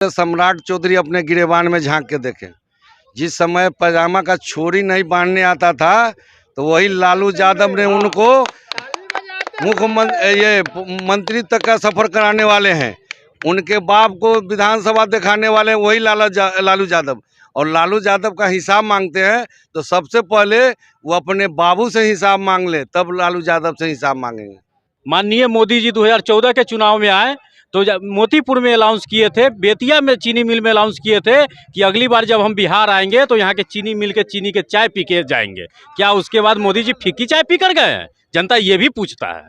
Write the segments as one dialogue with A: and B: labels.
A: सम्राट चौधरी अपने गिरेबान में झांक के देखें। जिस समय पैजामा का छोरी नहीं बांधने आता था तो वही लालू यादव ने उनको मंत्री तक का सफर कराने वाले हैं। उनके बाप को विधानसभा दिखाने वाले वही लालू यादव। और लालू यादव का हिसाब मांगते हैं तो सबसे पहले वो अपने बाबू से हिसाब मांग ले, तब लालू यादव से हिसाब मांगेंगे।
B: माननीय मोदी जी 2014 के चुनाव में आए तो मोतीपुर में अनाउंस किए थे, बेतिया में चीनी मिल में अनाउंस किए थे कि अगली बार जब हम बिहार आएंगे तो यहाँ के चीनी मिल के चीनी के चाय पी के जाएंगे। क्या उसके बाद मोदी जी फीकी चाय पी कर गए हैं? जनता ये भी पूछता है।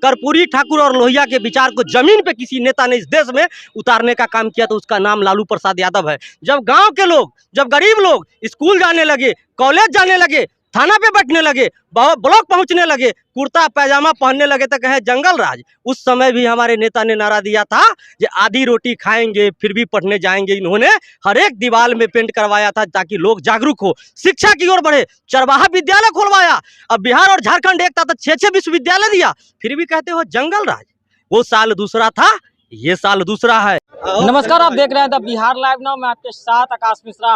C: कर्पूरी ठाकुर और लोहिया के विचार को जमीन पे किसी नेता ने इस देश में उतारने का काम किया तो उसका नाम लालू प्रसाद यादव है। जब गांव के लोग, जब गरीब लोग स्कूल जाने लगे, कॉलेज जाने लगे, थाना पे बैठने लगे, ब्लॉक पहुंचने लगे, कुर्ता पैजामा पहनने लगे तो कहे जंगल राज। उस समय भी हमारे नेता ने नारा दिया था कि आधी रोटी खाएंगे फिर भी पढ़ने जाएंगे। इन्होंने हर एक दीवार में पेंट करवाया था ताकि लोग जागरूक हो, शिक्षा की ओर बढ़े। चरवाहा विद्यालय खोलवाया। अब बिहार और झारखंड एक था तो 6 विश्वविद्यालय दिया, फिर भी कहते हो जंगल राज। वो साल दूसरा था, ये साल दूसरा है।
D: नमस्कार, आप देख रहे हैं द बिहार लाइव नाउ। मैं आपके साथ आकाश मिश्रा।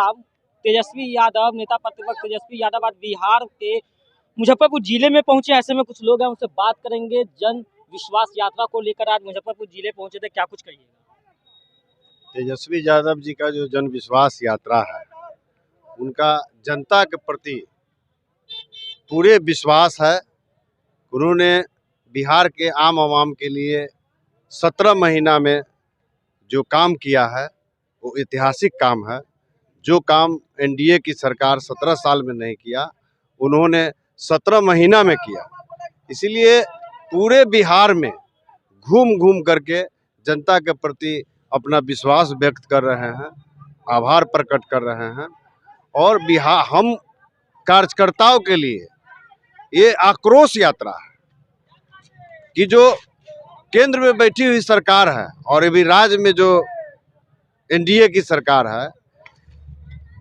D: तेजस्वी यादव, नेता प्रतिपक्ष तेजस्वी यादव आज बिहार के मुजफ्फरपुर जिले में पहुंचे। ऐसे में कुछ लोग हैं, उनसे बात करेंगे। जन विश्वास यात्रा को लेकर आज मुजफ्फरपुर जिले पहुंचे थे, क्या कुछ कहिएगा?
E: तेजस्वी यादव जी का जो जन विश्वास यात्रा है, उनका जनता के प्रति पूरे विश्वास है। उन्होंने बिहार के आम आवाम के लिए 17 महीना में जो काम किया है वो ऐतिहासिक काम है। जो काम एनडीए की सरकार 17 साल में नहीं किया, उन्होंने 17 महीना में किया। इसीलिए पूरे बिहार में घूम घूम करके जनता के प्रति अपना विश्वास व्यक्त कर रहे हैं, आभार प्रकट कर रहे हैं। और बिहार हम कार्यकर्ताओं के लिए ये आक्रोश यात्रा है कि जो केंद्र में बैठी हुई सरकार है और अभी राज्य में जो एनडीए की सरकार है,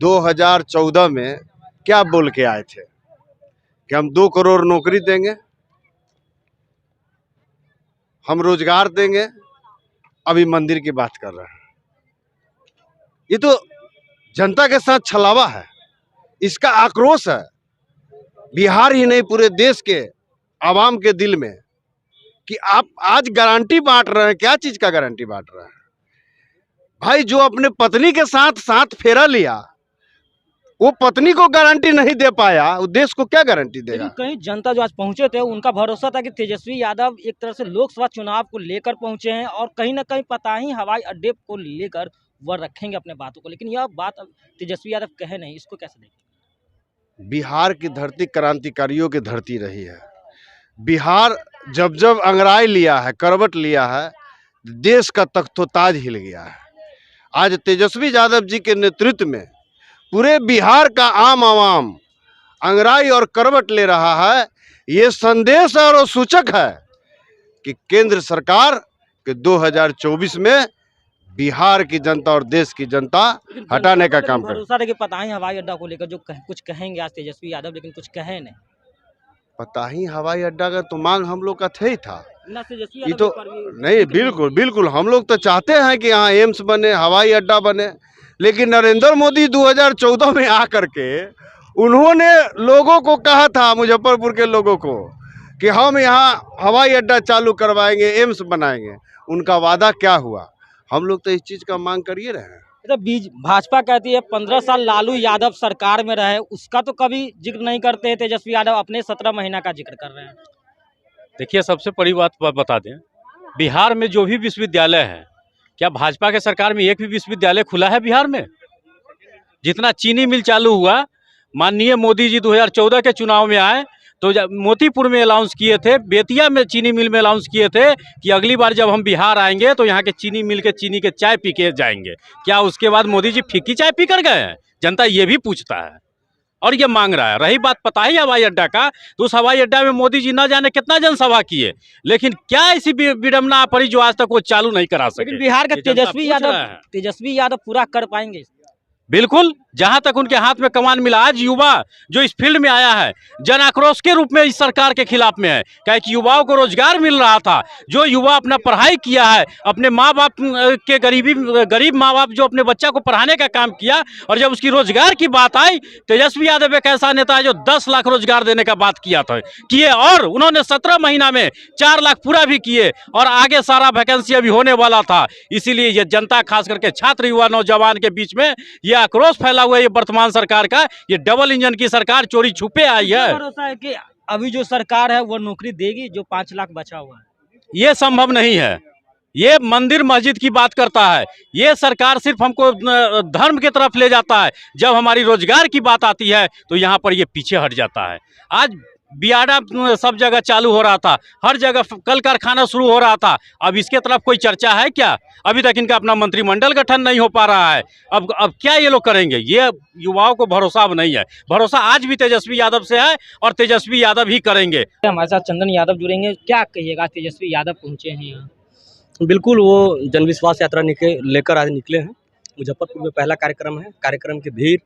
E: 2014 में क्या बोल के आए थे कि हम 2 करोड़ नौकरी देंगे, हम रोजगार देंगे। अभी मंदिर की बात कर रहे हैं। ये तो जनता के साथ छलावा है, इसका आक्रोश है बिहार ही नहीं पूरे देश के आवाम के दिल में कि आप आज गारंटी बांट रहे हैं। क्या चीज का गारंटी बांट रहे हैं भाई? जो अपने पत्नी के साथ फेरा लिया, वो पत्नी को गारंटी नहीं दे पाया, वो देश को क्या गारंटी देगा?
D: कहीं जनता जो आज पहुंचे थे उनका भरोसा था कि तेजस्वी यादव एक तरह से लोकसभा चुनाव को लेकर पहुंचे हैं और कहीं ना कहीं पता ही हवाई अड्डे को लेकर वह रखेंगे अपने बातों को, लेकिन यह बात तेजस्वी यादव कहे नहीं। इसको कैसे देखें?
E: बिहार की धरती क्रांतिकारियों की धरती रही है। बिहार जब जब अंगड़ाई लिया है, करवट लिया है, देश का तख्तोताज हिल गया है। आज तेजस्वी यादव जी के नेतृत्व में पूरे बिहार का आम आवाम अंगड़ाई और करवट ले रहा है। ये संदेश और सूचक है कि केंद्र सरकार के 2024 में बिहार की जनता और देश की जनता हटाने का काम करे।
D: भरोसा है कि पता ही हवाई अड्डा को लेकर जो कुछ कहेंगे आज तेजस्वी यादव, लेकिन कुछ कहे नहीं।
E: पता ही हवाई अड्डा का तो मांग हम लोग का ही था।
D: ये
E: तो नहीं, बिल्कुल हम लोग तो चाहते हैं कि यहाँ एम्स बने, हवाई अड्डा बने। लेकिन नरेंद्र मोदी 2014 में आकर के उन्होंने लोगों को कहा था, मुजफ्फरपुर के लोगों को, कि हम यहाँ हवाई अड्डा चालू करवाएंगे, एम्स बनाएंगे। उनका वादा क्या हुआ? हम लोग तो इस चीज का मांग कर ही रहे हैं।
D: तो भाजपा कहती है 15 साल लालू यादव सरकार में रहे, उसका तो कभी जिक्र नहीं करते। तेजस्वी यादव अपने 17 महीना का जिक्र कर रहे हैं।
B: देखिए, सबसे बड़ी बात बता दें, बिहार में जो भी विश्वविद्यालय है, क्या भाजपा के सरकार में एक भी विश्वविद्यालय खुला है बिहार में? जितना चीनी मिल चालू हुआ, माननीय मोदी जी 2014 के चुनाव में आए तो मोतीपुर में अनाउंस किए थे, बेतिया में चीनी मिल में अनाउंस किए थे कि अगली बार जब हम बिहार आएंगे तो यहाँ के चीनी मिल के चीनी के चाय पी के जाएंगे। क्या उसके बाद मोदी जी फीकी चाय पी कर गए हैं? जनता ये भी पूछता है और ये मांग रहा है। रही बात पता ही हवाई अड्डा का, तो उस हवाई अड्डा में मोदी जी न जाने कितना जनसभा किए, लेकिन क्या ऐसी विडम्बना पड़ी जो आज तक वो चालू नहीं करा सके।
D: बिहार का तेजस्वी यादव पूरा कर पाएंगे?
B: बिल्कुल, जहां तक उनके हाथ में कमान मिला, आज युवा जो इस फील्ड में आया है जन आक्रोश के रूप में इस सरकार के खिलाफ में है। क्या है कि युवाओं को रोजगार मिल रहा था, जो युवा अपना पढ़ाई किया है, अपने माँ बाप के गरीब माँ बाप जो अपने बच्चा को पढ़ाने का काम किया, और जब उसकी रोजगार की बात आई, तेजस्वी यादव एक ऐसा नेता है जो 10 लाख रोजगार देने का बात किए, और उन्होंने 17 महीना में 4 लाख पूरा भी किए, और आगे सारा वैकेंसी अभी होने वाला था। इसीलिए ये जनता, खास करके छात्र, युवा, नौजवान के बीच में ये आक्रोश फैला हुआ है। ये वर्तमान सरकार का, ये डबल इंजन की सरकार चोरी छुपे आई है।
D: भरोसा है कि अभी जो सरकार है वो नौकरी देगी जो 5 लाख बचा हुआ है?
B: ये संभव नहीं है। ये मंदिर मस्जिद की बात करता है। ये सरकार सिर्फ हमको धर्म की तरफ ले जाता है। जब हमारी रोजगार की बात आती है तो यहाँ पर ये पीछे हट जाता है। आज बियाडा सब जगह चालू हो रहा था, हर जगह कल कारखाना शुरू हो रहा था। अब इसके तरफ कोई चर्चा है क्या? अभी तक इनका अपना मंत्रिमंडल गठन नहीं हो पा रहा है। अब क्या ये लोग करेंगे? ये युवाओं को भरोसा अब नहीं है। भरोसा आज भी तेजस्वी यादव से है, और तेजस्वी यादव ही करेंगे।
D: हमारे साथ चंदन यादव जुड़ेंगे। क्या कहिएगा, तेजस्वी यादव पहुंचे हैं यहाँ?
C: बिल्कुल, वो जन विश्वास यात्रा लेकर आज निकले हैं। मुजफ्फरपुर में पहला कार्यक्रम है। कार्यक्रम की भीड़,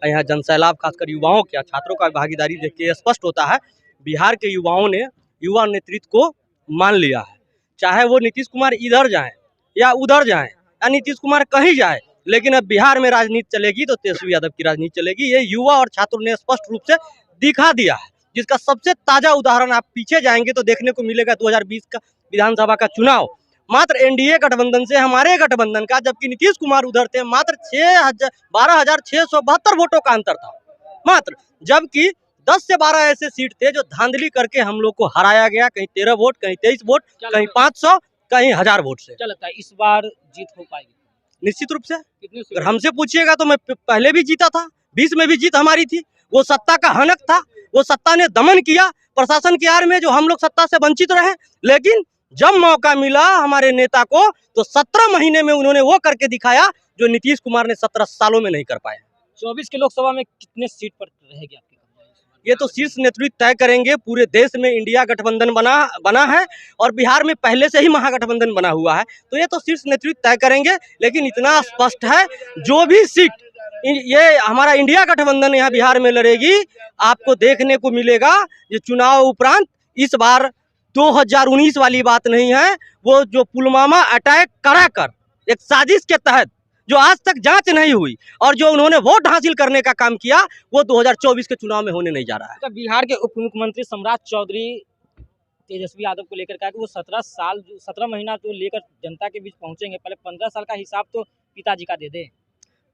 C: यहाँ जनसैलाब, खासकर युवाओं के, छात्रों का भागीदारी देख के स्पष्ट होता है बिहार के युवाओं ने युवा नेतृत्व को मान लिया है। चाहे वो नीतीश कुमार इधर जाएं या उधर जाएं या नीतीश कुमार कहीं जाए, लेकिन अब बिहार में राजनीति चलेगी तो तेजस्वी यादव की राजनीति चलेगी। ये युवा और छात्रों ने स्पष्ट रूप से दिखा दिया है, जिसका सबसे ताजा उदाहरण आप पीछे जाएंगे तो देखने को मिलेगा 2020 का विधानसभा का चुनाव। मात्र एनडीए गठबंधन से हमारे गठबंधन का, जबकि नीतीश कुमार उधर थे, मात्र 12,672 वोटों का अंतर था मात्र। जबकि 10 से 12 ऐसे सीट थे जो धांधली करके हम लोग को हराया गया, कहीं 13 वोट, कहीं 23 वोट, कहीं 500, कहीं 1000 वोट से।
D: क्या लगता है इस बार जीत हो पाएगी?
C: निश्चित रूप से।
D: कितने
C: अगर हमसे पूछिएगा तो मैं पहले भी जीता था, 20 में भी जीत हमारी थी। वो सत्ता का हनक था, वो सत्ता ने दमन किया प्रशासन की आड़ में, जो हम लोग सत्ता से वंचित रहे। लेकिन जब मौका मिला हमारे नेता को तो 17 महीने में उन्होंने वो करके दिखाया जो नीतीश कुमार ने 17 सालों में नहीं कर पाया।
D: 24 के लोकसभा में कितने सीट पर रहेगी आपकी?
C: ये तो शीर्ष नेतृत्व तय करेंगे। पूरे देश में इंडिया गठबंधन बना है और बिहार में पहले से ही महागठबंधन बना हुआ है, तो ये तो शीर्ष नेतृत्व तय करेंगे। लेकिन इतना स्पष्ट है, जो भी सीट ये हमारा इंडिया गठबंधन यहाँ बिहार में लड़ेगी, आपको देखने को मिलेगा ये चुनाव उपरांत। इस बार 2019 वाली बात नहीं है, वो जो पुलवामा अटैक कराकर एक साजिश के तहत जो आज तक जांच नहीं हुई और जो उन्होंने वोट हासिल करने का काम किया, वो 2024 के चुनाव में होने नहीं जा रहा है।
D: तो बिहार के उप मुख्यमंत्री सम्राट चौधरी तेजस्वी यादव को लेकर कहा कि वो 17 महीना तो लेकर जनता के बीच पहुंचेंगे, पहले 15 साल का हिसाब तो पिताजी का दे दे।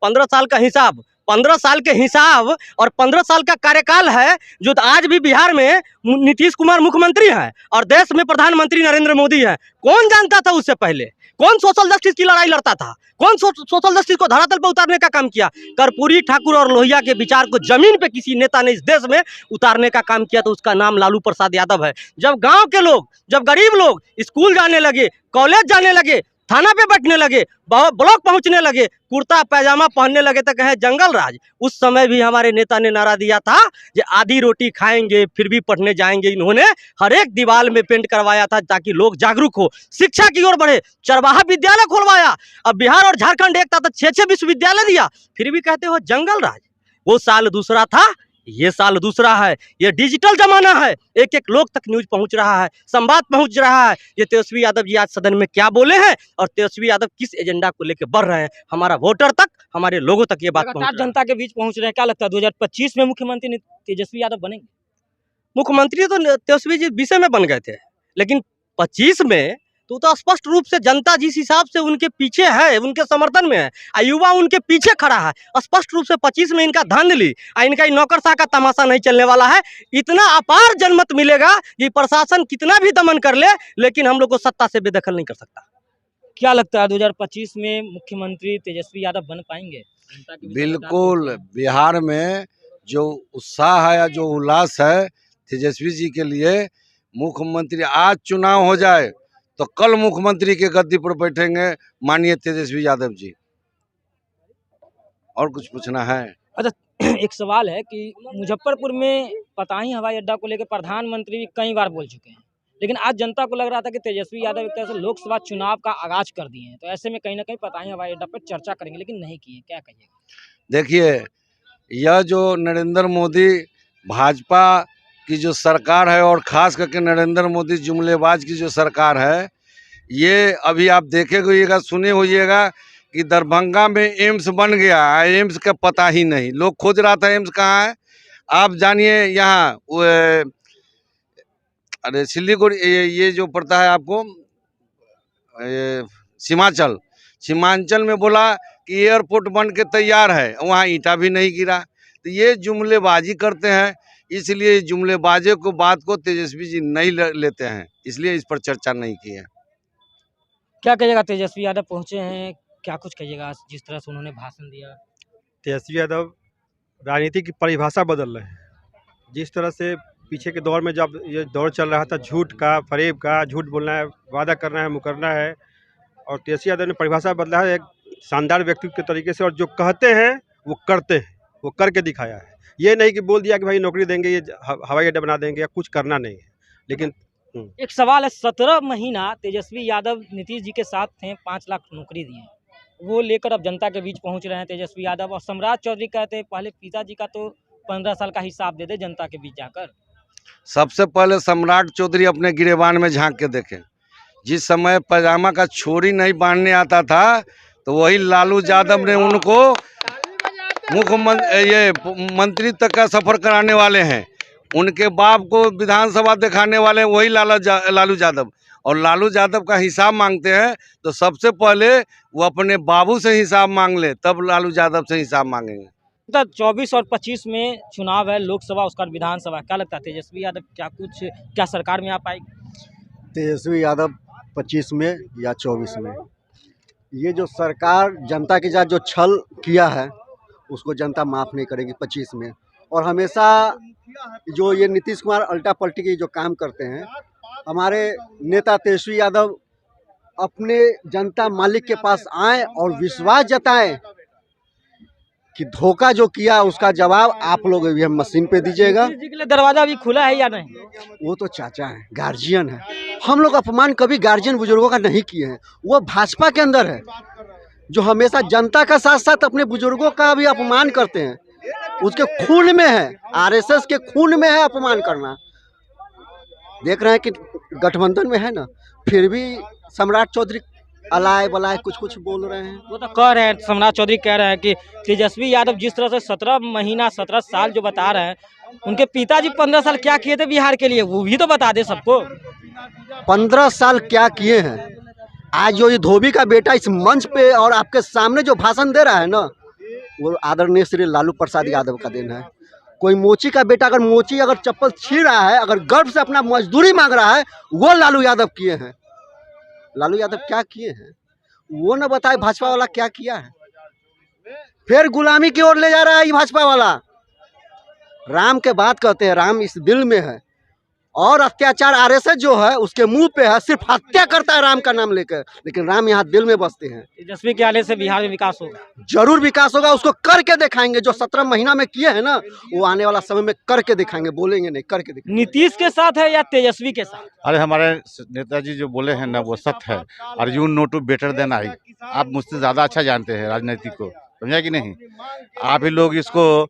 C: 15 साल का हिसाब, 15 साल के हिसाब और 15 साल का कार्यकाल है, जो आज भी बिहार में नीतीश कुमार मुख्यमंत्री हैं और देश में प्रधानमंत्री नरेंद्र मोदी हैं। कौन जानता था उससे पहले? कौन सोशल जस्टिस की लड़ाई लड़ता था? कौन सोशल जस्टिस को धरातल पर उतारने का काम किया? कर्पूरी ठाकुर और लोहिया के विचार को जमीन पे किसी नेता ने इस देश में उतारने का काम किया तो उसका नाम लालू प्रसाद यादव है। जब गांव के लोग, जब गरीब लोग स्कूल जाने लगे, कॉलेज जाने लगे, थाना पे बैठने लगे, ब्लॉक पहुंचने लगे, कुर्ता पैजामा पहनने लगे तो कहे जंगल राज, उस समय भी हमारे नेता ने नारा दिया था कि आधी रोटी खाएंगे फिर भी पढ़ने जाएंगे। इन्होंने हर एक दीवार में पेंट करवाया था ताकि लोग जागरूक हो, शिक्षा की ओर बढ़े। चरवाहा विद्यालय खोलवाया। अब बिहार और झारखंड एक था तो 6 विश्वविद्यालय दिया, फिर भी कहते हो जंगल राज। वो साल दूसरा था, ये साल दूसरा है। ये डिजिटल जमाना है, एक एक लोग तक न्यूज पहुंच रहा है, संवाद पहुंच रहा है। ये तेजस्वी यादव जी आज सदन में क्या बोले हैं और तेजस्वी यादव किस एजेंडा को लेकर बढ़ रहे हैं, हमारा वोटर तक, हमारे लोगों तक ये बात पहुंच रहा है।
D: जनता के बीच पहुंच रहे हैं। क्या लगता है 2025 में मुख्यमंत्री तेजस्वी यादव बनेंगे?
C: मुख्यमंत्री तो तेजस्वी जी 20 में बन गए थे, लेकिन 25 में तो स्पष्ट रूप से जनता जिस हिसाब से उनके पीछे है, उनके समर्थन में है, युवा उनके पीछे खड़ा है, स्पष्ट रूप से 25 में इनका धांधली, इनका नौकरशाह का तमाशा नहीं चलने वाला है। इतना अपार जनमत मिलेगा, ये प्रशासन कितना भी दमन कर ले, लेकिन हम लोग को सत्ता से बेदखल नहीं कर सकता।
D: क्या लगता है 2025 में मुख्यमंत्री तेजस्वी यादव बन पाएंगे?
A: बिल्कुल, बिहार में जो उत्साह है या जो उल्लास है तेजस्वी जी के लिए, मुख्यमंत्री आज चुनाव हो जाए तो कल मुख्यमंत्री के गद्दी पर बैठेंगे माननीय तेजस्वी यादव जी। और कुछ पूछना है?
D: अच्छा, एक सवाल है कि मुजफ्फरपुर में पताही हवाई अड्डा को लेकर प्रधानमंत्री भी कई बार बोल चुके हैं, लेकिन आज जनता को लग रहा था कि तेजस्वी यादव एक तरह से लोकसभा चुनाव का आगाज कर दिए हैं, तो ऐसे में कहीं ना कहीं पताही हवाई अड्डा पर चर्चा करेंगे, लेकिन नहीं किए। क्या कहिएगा?
A: देखिए, यह जो नरेंद्र मोदी भाजपा की जो सरकार है और ख़ास करके नरेंद्र मोदी जुमलेबाज की जो सरकार है, ये अभी आप देखे होइएगा, सुने होइएगा कि दरभंगा में एम्स बन गया है। एम्स का पता ही नहीं, लोग खोज रहा था एम्स कहाँ है। आप जानिए यहाँ अरे सिलीगुड़ी ये जो पड़ता है आपको सीमांचल, सीमांचल में बोला कि एयरपोर्ट बन के तैयार है, वहाँ ईंटा भी नहीं गिरा। तो ये जुमलेबाजी करते हैं, इसलिए जुमलेबाजी को बात को तेजस्वी जी नहीं लेते हैं, इसलिए इस पर चर्चा नहीं की है।
D: क्या कहिएगा, तेजस्वी यादव पहुंचे हैं, क्या कुछ कहिएगा जिस तरह से उन्होंने भाषण दिया?
F: तेजस्वी यादव राजनीति की परिभाषा बदल रहे हैं। जिस तरह से पीछे के दौर में जब ये दौर चल रहा था झूठ का, फरेब का, झूठ बोलना है, वादा करना है, मुकरना है, और तेजस्वी यादव ने परिभाषा बदला है एक शानदार व्यक्तित्व के तरीके से, और जो कहते हैं वो करते हैं, वो करके दिखाया है। ये नहीं कि बोल दिया कि भाई नौकरी देंगे, ये हवाई अड्डा बना देंगे, या कुछ करना नहीं है। लेकिन
D: एक सवाल है, 17 महीना तेजस्वी यादव नीतीश जी के साथ थे, 5 लाख नौकरी दिए, वो लेकर अब जनता के बीच पहुंच रहे हैं तेजस्वी यादव। और सम्राट चौधरी कहते हैं पहले पिताजी का तो 15 साल का हिसाब दे दे जनता के बीच जाकर।
A: सबसे पहले सम्राट चौधरी अपने गिरेबान में झांक के देखें। जिस समय पैजामा का छोरी नहीं बांधने आता था, तो वही लालू यादव ने उनको मंत्री तक का सफर कराने वाले हैं। उनके बाप को विधानसभा दिखाने वाले वही लालू यादव, और लालू यादव का हिसाब मांगते हैं तो सबसे पहले वो अपने बाबू से हिसाब मांग ले, तब लालू यादव से हिसाब मांगेंगे।
D: 24 और 25 में चुनाव है, लोकसभा उसका विधानसभा, क्या लगता है तेजस्वी यादव क्या सरकार में आ पाएगी?
E: तेजस्वी यादव 25 में या 24 में, ये जो सरकार जनता के साथ जो छल किया है उसको जनता माफ़ नहीं करेगी 25 में। और हमेशा जो ये नीतीश कुमार अल्टा पल्टी के जो काम करते हैं, हमारे नेता तेजस्वी यादव अपने जनता मालिक के पास आए और विश्वास जताएं कि धोखा जो किया उसका जवाब आप लोग अभी हम मशीन पे दीजिएगा।
D: जी के लिए दरवाजा अभी खुला है या नहीं?
E: वो तो चाचा हैं, गार्जियन है। हम लोग अपमान कभी गार्जियन बुजुर्गों का नहीं किए हैं, वो भाजपा के अंदर है जो हमेशा जनता का साथ साथ अपने बुजुर्गों का भी अपमान करते हैं। उसके खून में है, आरएसएस के खून में है अपमान करना। देख रहे हैं कि गठबंधन में है ना, फिर भी सम्राट चौधरी अलाय बलाय कुछ बोल रहे हैं।
D: वो तो कह रहे हैं, सम्राट चौधरी कह रहे हैं कि तेजस्वी यादव जिस तरह से 17 महीना 17 साल जो बता रहे हैं, उनके पिताजी 15 साल क्या किए थे बिहार के लिए, वो भी तो बता दे सबको।
E: 15 साल क्या किए हैं? आज जो ये धोबी का बेटा इस मंच पे और आपके सामने जो भाषण दे रहा है ना, वो आदरणीय श्री लालू प्रसाद यादव का देन है। कोई मोची का बेटा अगर मोची अगर चप्पल छीन रहा है, अगर गर्व से अपना मजदूरी मांग रहा है, वो लालू यादव किए हैं। लालू यादव क्या किए हैं वो न बताए, भाजपा वाला क्या किया है। फिर गुलामी की ओर ले जा रहा है ये भाजपा वाला। राम के बात कहते हैं, राम इस दिल में है, और अत्याचार आरएसएस जो है उसके मुंह पे है, सिर्फ हत्या करता है राम का नाम लेकर, लेकिन राम यहाँ दिल में बसते हैं।
D: तेजस्वी के आने से बिहार में विकास होगा,
E: जरूर विकास होगा, उसको करके दिखाएंगे। जो 17 महीना में किए हैं ना, वो आने वाला समय में करके दिखाएंगे, बोलेंगे नहीं, करके दिखाएंगे।
D: नीतीश के साथ है या तेजस्वी के साथ?
G: अरे हमारे नेताजी जो बोले हैं ना वो सत्य है, और you know too better than I. आप मुझसे ज़्यादा अच्छा जानते हैं राजनीति को, समझा कि नहीं? आप ही लोग इसको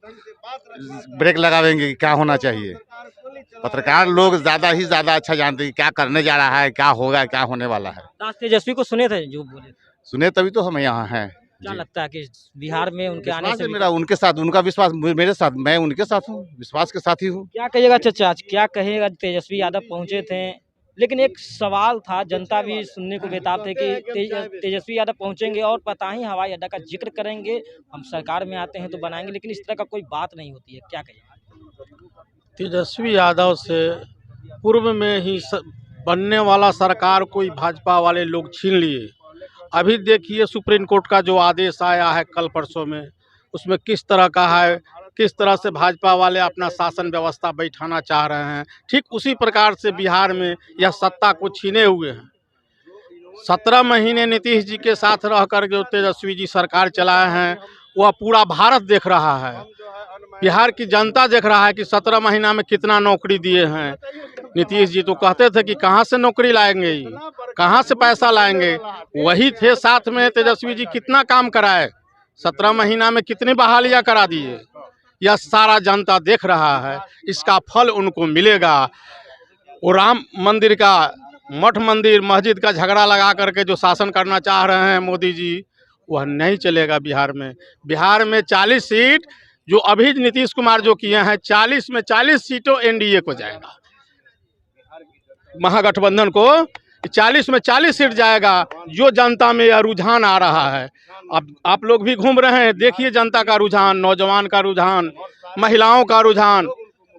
G: ब्रेक लगावेंगे कि क्या होना चाहिए। पत्रकार लोग ज़्यादा अच्छा जानते हैं क्या करने जा रहा है, क्या होगा, क्या होने वाला है।
D: आज तेजस्वी को सुने थे जो बोले थे?
G: सुने तभी तो हम यहाँ हैं।
D: क्या लगता है कि बिहार में उनके आने से
G: मेरा उनके साथ, उनका विश्वास मेरे साथ, मैं उनके साथ हूँ, विश्वास के साथ ही हूँ।
D: क्या कहिएगा चाचा, क्या कहेगा? तेजस्वी यादव पहुंचे थे, लेकिन एक सवाल था, जनता भी सुनने को बेताब थे कि तेजस्वी यादव पहुंचेंगे और पता ही हवाई अड्डा का जिक्र करेंगे, हम सरकार में आते हैं तो बनाएंगे, लेकिन इस तरह का कोई बात नहीं होती है। क्या कहिएगा?
H: तेजस्वी यादव से पूर्व में ही बनने वाला सरकार कोई भाजपा वाले लोग छीन लिए। अभी देखिए सुप्रीम कोर्ट का जो आदेश आया है कल परसों में, उसमें किस तरह का है, किस तरह से भाजपा वाले अपना शासन व्यवस्था बैठाना चाह रहे हैं। ठीक उसी प्रकार से बिहार में यह सत्ता को छीने हुए हैं। 17 महीने नीतीश जी के साथ रह कर जो तेजस्वी जी सरकार चलाए हैं, वह पूरा भारत देख रहा है, बिहार की जनता देख रहा है कि 17 महीना में कितना नौकरी दिए हैं। नीतीश जी तो कहते थे कि कहाँ से नौकरी लाएंगे, कहाँ से पैसा लाएंगे, वही थे साथ में तेजस्वी जी, कितना काम कराए, 17 महीना में कितनी बहालियाँ करा दिए। यह सारा जनता देख रहा है, इसका फल उनको मिलेगा। वो राम मंदिर का, मठ मंदिर मस्जिद का झगड़ा लगा करके जो शासन करना चाह रहे हैं मोदी जी, वह नहीं चलेगा बिहार में। बिहार में 40 सीट जो अभी नीतीश कुमार जो किए हैं, 40 में 40 सीटों एनडीए को जाएगा, महागठबंधन को 40 में 40 सीट जाएगा। जो जनता में यह रुझान आ रहा है, अब आप लोग भी घूम रहे हैं, देखिए जनता का रुझान, नौजवान का रुझान, महिलाओं का रुझान,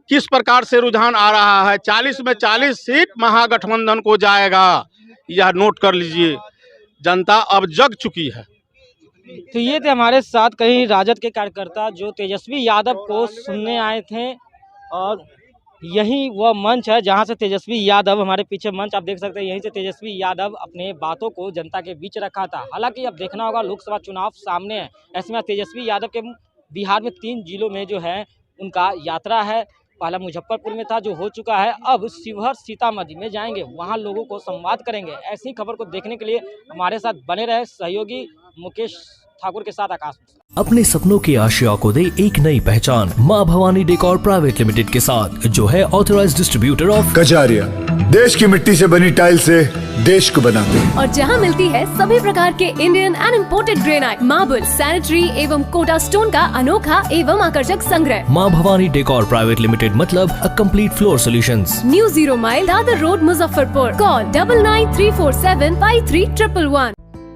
H: किस प्रकार से रुझान आ रहा है। 40 में 40 सीट महागठबंधन को जाएगा, यह नोट कर लीजिए। जनता अब जग चुकी है।
D: तो ये थे हमारे साथ कई राजद के कार्यकर्ता जो तेजस्वी यादव को सुनने आए थे, और यही वह मंच है जहां से तेजस्वी यादव, हमारे पीछे मंच आप देख सकते हैं, यहीं से तेजस्वी यादव अपने बातों को जनता के बीच रखा था। हालांकि अब देखना होगा, लोकसभा चुनाव सामने है, ऐसे में तेजस्वी यादव के बिहार में 3 जिलों में जो है उनका यात्रा है। पहला मुजफ्फरपुर में था जो हो चुका है, अब शिवहर सीतामढ़ी में जाएंगे, वहां लोगों को संवाद करेंगे। ऐसी खबर को देखने के लिए हमारे साथ बने रहे। सहयोगी मुकेश ठाकुर के साथ आकाश।
I: अपने सपनों की आशिया को दे एक नई पहचान माँ भवानी डेकोर प्राइवेट लिमिटेड के साथ, जो है ऑथराइज्ड डिस्ट्रीब्यूटर ऑफ
J: कजारिया। देश की मिट्टी से बनी टाइल से देश को बनाते हैं,
K: और जहां मिलती है सभी प्रकार के Indian and imported granite, marble, sanitary एवं कोटा स्टोन का अनोखा एवं आकर्षक संग्रह।
I: माँ भवानी डेकोर प्राइवेट लिमिटेड मतलब a complete floor solutions.
K: New 0 mile Dadar road, Muzaffarpur. Call 9934753111।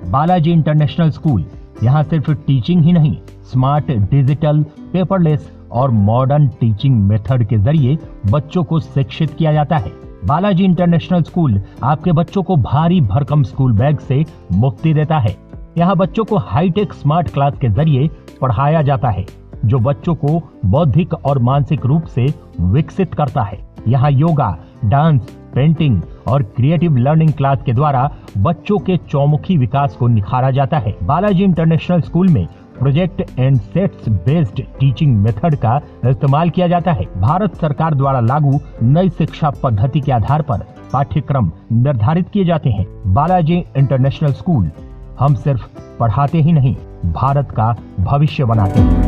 L: Balaji international school, यहाँ सिर्फ टीचिंग ही नहीं, स्मार्ट, डिजिटल, पेपरलेस और मॉडर्न टीचिंग मेथड के जरिए बच्चों को शिक्षित किया जाता है। बालाजी इंटरनेशनल स्कूल आपके बच्चों को भारी भरकम स्कूल बैग से मुक्ति देता है। यहाँ बच्चों को हाईटेक स्मार्ट क्लास के जरिए पढ़ाया जाता है, जो बच्चों को बौद्धिक और मानसिक रूप से विकसित करता है। यहाँ योगा, डांस, पेंटिंग और क्रिएटिव लर्निंग क्लास के द्वारा बच्चों के चौमुखी विकास को निखारा जाता है। बालाजी इंटरनेशनल स्कूल में project and sets based teaching method का इस्तेमाल किया जाता है। भारत सरकार द्वारा लागू नई शिक्षा पद्धति के आधार पर पाठ्यक्रम निर्धारित किए जाते हैं। बालाजी इंटरनेशनल स्कूल, हम सिर्फ पढ़ाते ही नहीं, भारत का भविष्य बनाते हैं।